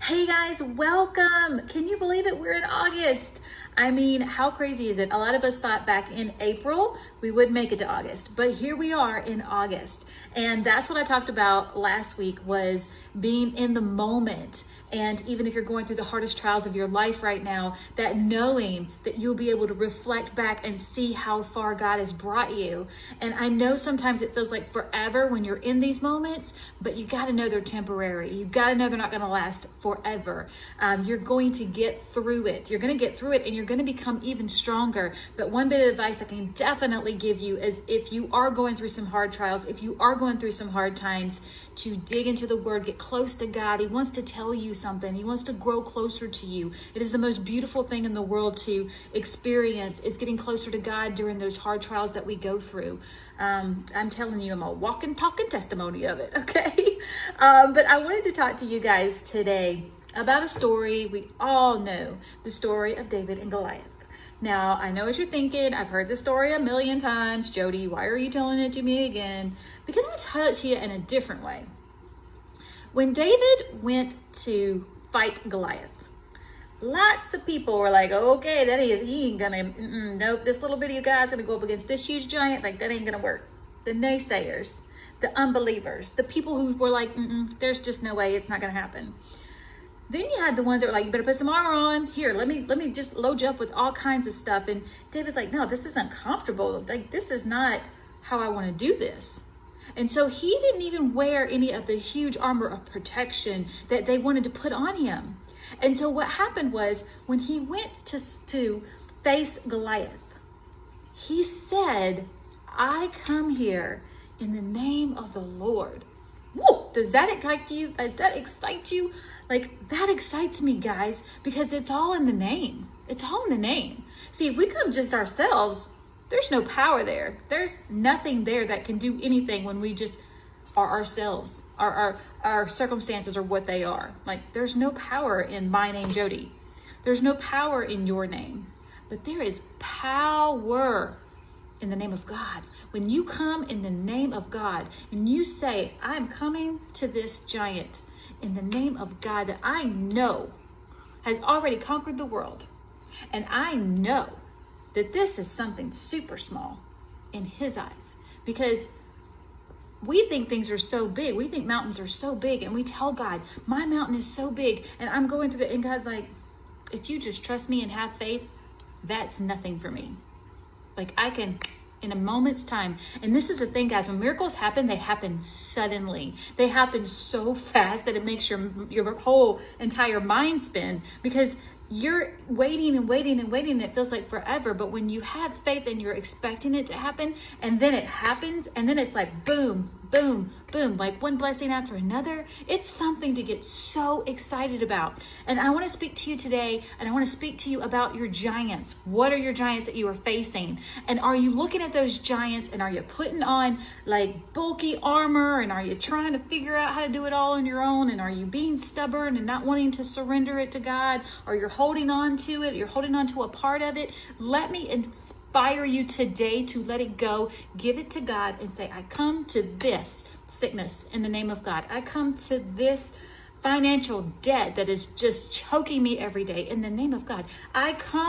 Hey guys, welcome. Can you believe it? We're in August. I mean, how crazy is it? A lot of us thought back in April we would make it to August, but here we are in August. And that's what I talked about last week, was being in the moment. And even if you're going through the hardest trials of your life right now, that knowing that you'll be able to reflect back and see how far God has brought you. And I know sometimes it feels like forever when you're in these moments, but you got to know they're temporary. You got to know they're not going to last forever. You're going to get through it. You're going to get through it, and you're going to become even stronger. But one bit of advice I can definitely give you is, if you are going through some hard trials, if you are going through some hard times, to dig into the Word, get close to God. He wants to tell you something. He wants to grow closer to you. It is the most beautiful thing in the world to experience, is getting closer to God during those hard trials that we go through. I'm telling you, I'm a walking, talking testimony of it, okay? But I wanted to talk to you guys today about a story we all know, the story of David and Goliath. Now, I know what you're thinking. I've heard the story a million times. Jody, why are you telling it to me again? Because I'm going to tell it to you in a different way. When David went to fight Goliath, lots of people were like, okay, he ain't gonna, nope, this little bitty guy's gonna go up against this huge giant, like that ain't gonna work. The naysayers, the unbelievers, the people who were like, there's just no way, it's not gonna happen. Then you had the ones that were like, you better put some armor on. Here, let me just load you up with all kinds of stuff. And David's like, no, this isn't comfortable. Like, this is not how I want to do this. And so he didn't even wear any of the huge armor of protection that they wanted to put on him. And so what happened was, when he went to face Goliath, he said, I come here in the name of the Lord. Whoa, does that excite you? Does that excite you? Like, that excites me, guys, because it's all in the name. It's all in the name. See, if we come just ourselves, there's no power there. There's nothing there that can do anything when we just are ourselves. Our circumstances are what they are. Like, there's no power in my name, Jody. There's no power in your name. But there is power in the name of God. When you come in the name of God and you say, I'm coming to this giant in the name of God that I know has already conquered the world, and I know that this is something super small in his eyes, because we think things are so big. We think mountains are so big, and we tell God, my mountain is so big and I'm going through it. And God's like, if you just trust me and have faith, that's nothing for me. Like, I can, in a moment's time. And this is the thing, guys, when miracles happen, they happen suddenly. They happen so fast that it makes your whole entire mind spin, because you're waiting and waiting and waiting, and it feels like forever. But when you have faith and you're expecting it to happen, and then it happens, and then it's like boom, boom, boom, like one blessing after another, it's something to get so excited about. And I want to speak to you today, and I want to speak to you about your giants. What are your giants that you are facing? And are you looking at those giants, and are you putting on like bulky armor, and are you trying to figure out how to do it all on your own? And are you being stubborn and not wanting to surrender it to God? Or you're holding on to it, you're holding on to a part of it? Let me inspire you today to let it go, give it to God, and say, I come to this sickness in the name of God. I come to this financial debt that is just choking me every day in the name of God. I come